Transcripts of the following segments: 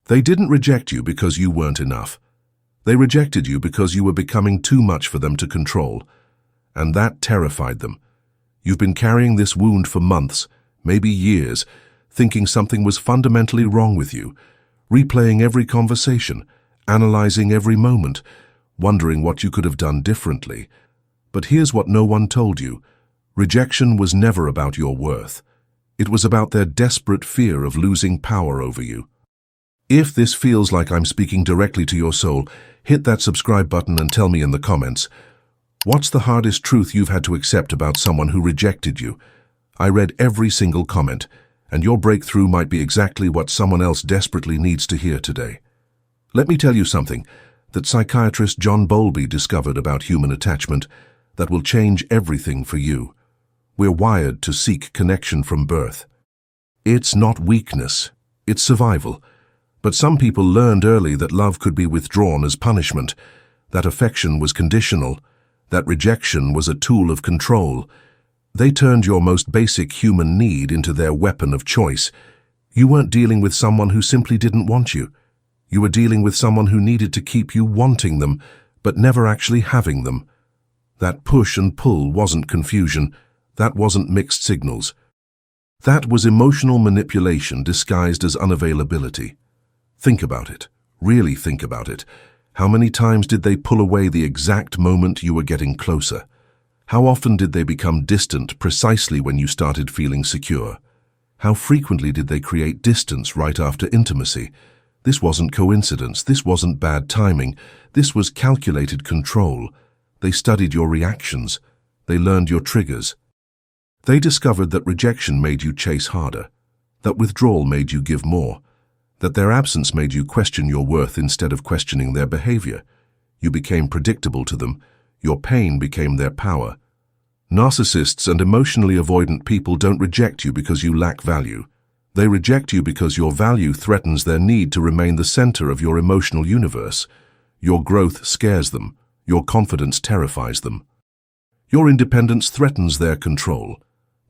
They didn't reject you because you weren't enough. They rejected you because you were becoming too much for them to control, and that terrified them. You've been carrying this wound for months, maybe years, thinking something was fundamentally wrong with you, replaying every conversation, analyzing every moment, wondering what you could have done differently. But here's what no one told you. Rejection was never about your worth. It was about their desperate fear of losing power over you. If this feels like I'm speaking directly to your soul, hit that subscribe button and tell me in the comments, what's the hardest truth you've had to accept about someone who rejected you? I read every single comment, and your breakthrough might be exactly what someone else desperately needs to hear today. Let me tell you something that psychiatrist John Bowlby discovered about human attachment that will change everything for you. We're wired to seek connection from birth. It's not weakness, it's survival. But some people learned early that love could be withdrawn as punishment, that affection was conditional, that rejection was a tool of control. They turned your most basic human need into their weapon of choice. You weren't dealing with someone who simply didn't want you. You were dealing with someone who needed to keep you wanting them, but never actually having them. That push and pull wasn't confusion. That wasn't mixed signals. That was emotional manipulation disguised as unavailability. Think about it. Really think about it. How many times did they pull away the exact moment you were getting closer? How often did they become distant precisely when you started feeling secure? How frequently did they create distance right after intimacy? This wasn't coincidence. This wasn't bad timing. This was calculated control. They studied your reactions. They learned your triggers. They discovered that rejection made you chase harder, that withdrawal made you give more, that their absence made you question your worth instead of questioning their behavior. You became predictable to them. Your pain became their power. Narcissists and emotionally avoidant people don't reject you because you lack value. They reject you because your value threatens their need to remain the center of your emotional universe. Your growth scares them. Your confidence terrifies them. Your independence threatens their control.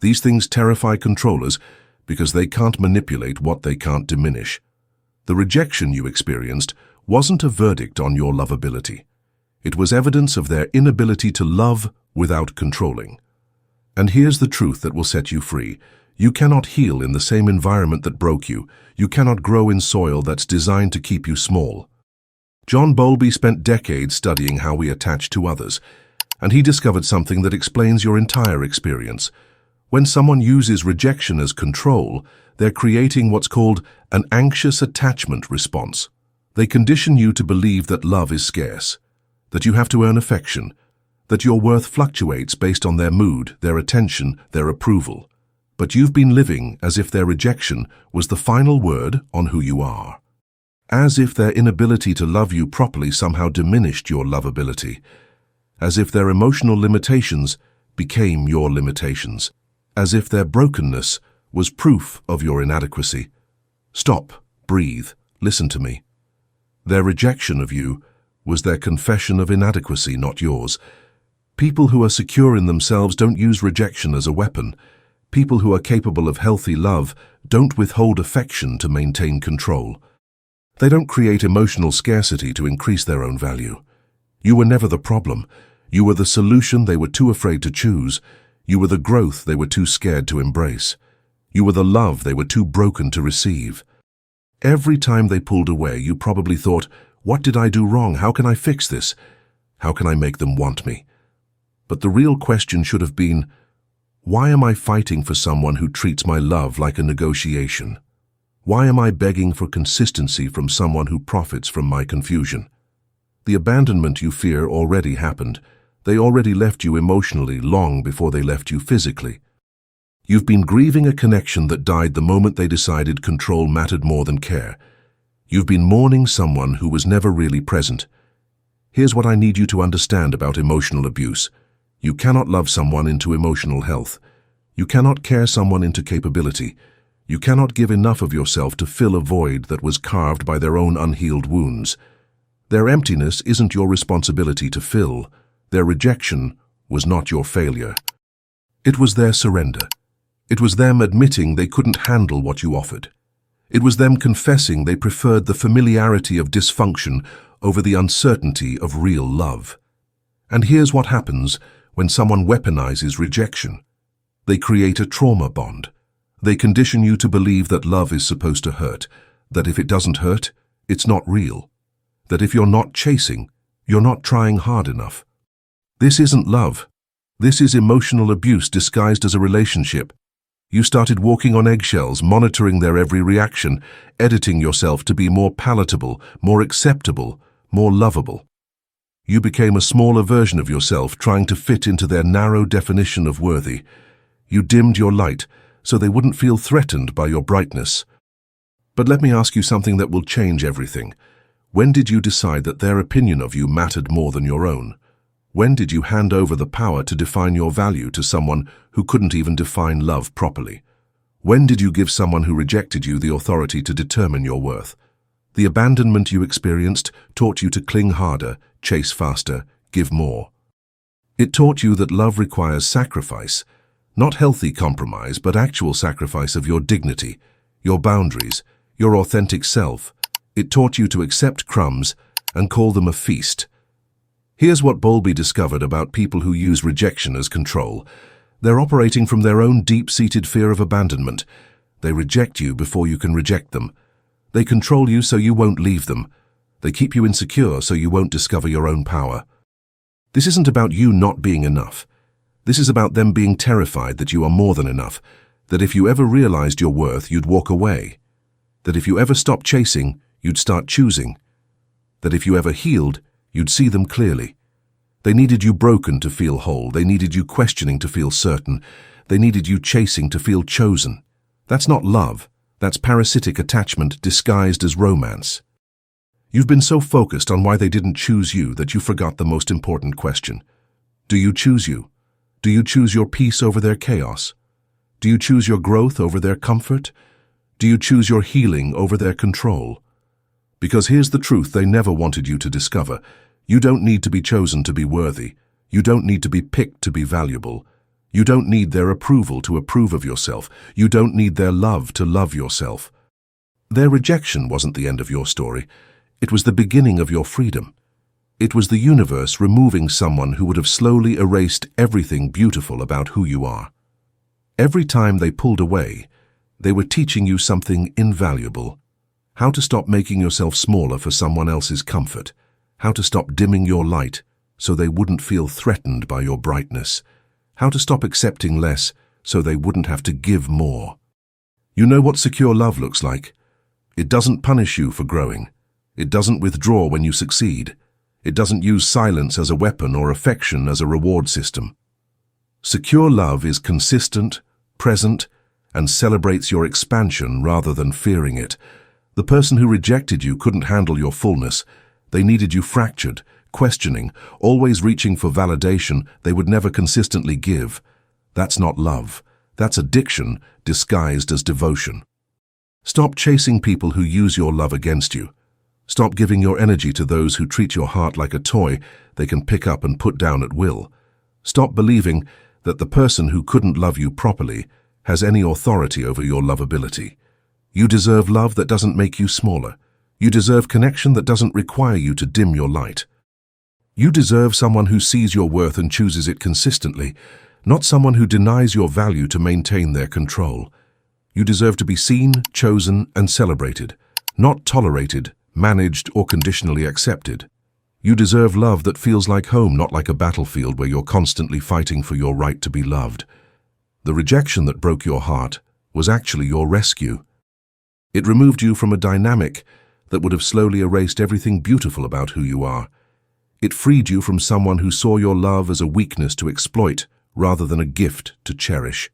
These things terrify controllers because they can't manipulate what they can't diminish. The rejection you experienced wasn't a verdict on your lovability. It was evidence of their inability to love without controlling. And here's the truth that will set you free. You cannot heal in the same environment that broke you. You cannot grow in soil that's designed to keep you small. John Bowlby spent decades studying how we attach to others, and he discovered something that explains your entire experience. When someone uses rejection as control, they're creating what's called an anxious attachment response. They condition you to believe that love is scarce, that you have to earn affection, that your worth fluctuates based on their mood, their attention, their approval. But you've been living as if their rejection was the final word on who you are. As if their inability to love you properly somehow diminished your lovability. As if their emotional limitations became your limitations. As if their brokenness was proof of your inadequacy. Stop, breathe, listen to me. Their rejection of you was their confession of inadequacy, not yours. People who are secure in themselves don't use rejection as a weapon. People who are capable of healthy love don't withhold affection to maintain control. They don't create emotional scarcity to increase their own value. You were never the problem. You were the solution they were too afraid to choose. You were the growth they were too scared to embrace. You were the love they were too broken to receive. Every time they pulled away, you probably thought, what did I do wrong? How can I fix this? How can I make them want me? But the real question should have been, why am I fighting for someone who treats my love like a negotiation? Why am I begging for consistency from someone who profits from my confusion? The abandonment you fear already happened. They already left you emotionally long before they left you physically. You've been grieving a connection that died the moment they decided control mattered more than care. You've been mourning someone who was never really present. Here's what I need you to understand about emotional abuse. You cannot love someone into emotional health. You cannot care someone into capability. You cannot give enough of yourself to fill a void that was carved by their own unhealed wounds. Their emptiness isn't your responsibility to fill. Their rejection was not your failure. It was their surrender. It was them admitting they couldn't handle what you offered. It was them confessing they preferred the familiarity of dysfunction over the uncertainty of real love. And here's what happens when someone weaponizes rejection. They create a trauma bond. They condition you to believe that love is supposed to hurt, that if it doesn't hurt, it's not real, that if you're not chasing, you're not trying hard enough. This isn't love. This is emotional abuse disguised as a relationship. You started walking on eggshells, monitoring their every reaction, editing yourself to be more palatable, more acceptable, more lovable. You became a smaller version of yourself, trying to fit into their narrow definition of worthy. You dimmed your light so they wouldn't feel threatened by your brightness. But let me ask you something that will change everything. When did you decide that their opinion of you mattered more than your own? When did you hand over the power to define your value to someone who couldn't even define love properly? When did you give someone who rejected you the authority to determine your worth? The abandonment you experienced taught you to cling harder, chase faster, give more. It taught you that love requires sacrifice, not healthy compromise, but actual sacrifice of your dignity, your boundaries, your authentic self. It taught you to accept crumbs and call them a feast. Here's what Bowlby discovered about people who use rejection as control. They're operating from their own deep-seated fear of abandonment. They reject you before you can reject them. They control you so you won't leave them. They keep you insecure so you won't discover your own power. This isn't about you not being enough. This is about them being terrified that you are more than enough, that if you ever realized your worth, you'd walk away, that if you ever stopped chasing, you'd start choosing, that if you ever healed, you'd see them clearly. They needed you broken to feel whole. They needed you questioning to feel certain. They needed you chasing to feel chosen. That's not love. That's parasitic attachment disguised as romance. You've been so focused on why they didn't choose you that you forgot the most important question. Do you choose you? Do you choose your peace over their chaos? Do you choose your growth over their comfort? Do you choose your healing over their control? Because here's the truth they never wanted you to discover. You don't need to be chosen to be worthy. You don't need to be picked to be valuable. You don't need their approval to approve of yourself. You don't need their love to love yourself. Their rejection wasn't the end of your story. It was the beginning of your freedom. It was the universe removing someone who would have slowly erased everything beautiful about who you are. Every time they pulled away, they were teaching you something invaluable. How to stop making yourself smaller for someone else's comfort. How to stop dimming your light so they wouldn't feel threatened by your brightness. How to stop accepting less so they wouldn't have to give more. You know what secure love looks like? It doesn't punish you for growing. It doesn't withdraw when you succeed. It doesn't use silence as a weapon or affection as a reward system. Secure love is consistent, present, and celebrates your expansion rather than fearing it. The person who rejected you couldn't handle your fullness. They needed you fractured, questioning, always reaching for validation they would never consistently give. That's not love. That's addiction disguised as devotion. Stop chasing people who use your love against you. Stop giving your energy to those who treat your heart like a toy they can pick up and put down at will. Stop believing that the person who couldn't love you properly has any authority over your lovability. You deserve love that doesn't make you smaller. You deserve connection that doesn't require you to dim your light. You deserve someone who sees your worth and chooses it consistently, not someone who denies your value to maintain their control. You deserve to be seen, chosen, and celebrated, not tolerated, managed, or conditionally accepted. You deserve love that feels like home, not like a battlefield where you're constantly fighting for your right to be loved. The rejection that broke your heart was actually your rescue. It removed you from a dynamic that would have slowly erased everything beautiful about who you are. It freed you from someone who saw your love as a weakness to exploit rather than a gift to cherish.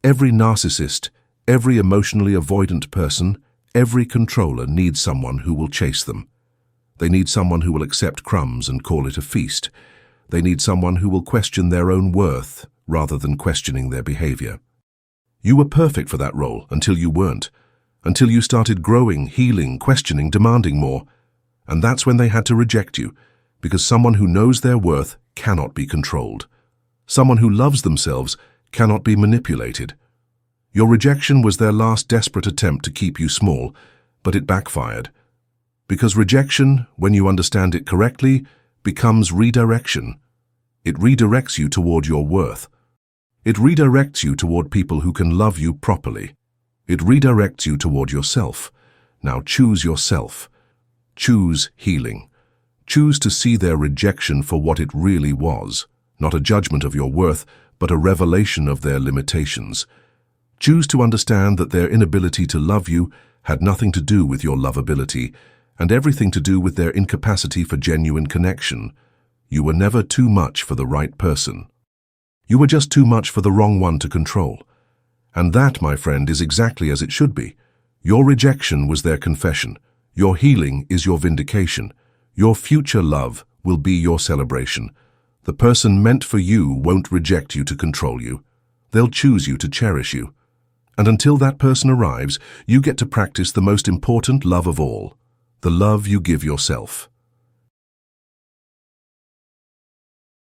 Every narcissist, every emotionally avoidant person, every controller needs someone who will chase them. They need someone who will accept crumbs and call it a feast. They need someone who will question their own worth rather than questioning their behavior. You were perfect for that role until you weren't, until you started growing, healing, questioning, demanding more. And that's when they had to reject you, because someone who knows their worth cannot be controlled. Someone who loves themselves cannot be manipulated. Your rejection was their last desperate attempt to keep you small, but it backfired. Because rejection, when you understand it correctly, becomes redirection. It redirects you toward your worth. It redirects you toward people who can love you properly. It redirects you toward yourself. Now choose yourself. Choose healing. Choose to see their rejection for what it really was, not a judgment of your worth, but a revelation of their limitations. Choose to understand that their inability to love you had nothing to do with your lovability, and everything to do with their incapacity for genuine connection. You were never too much for the right person. You were just too much for the wrong one to control. And that, my friend, is exactly as it should be. Your rejection was their confession. Your healing is your vindication. Your future love will be your celebration. The person meant for you won't reject you to control you. They'll choose you to cherish you. And until that person arrives, you get to practice the most important love of all, the love you give yourself.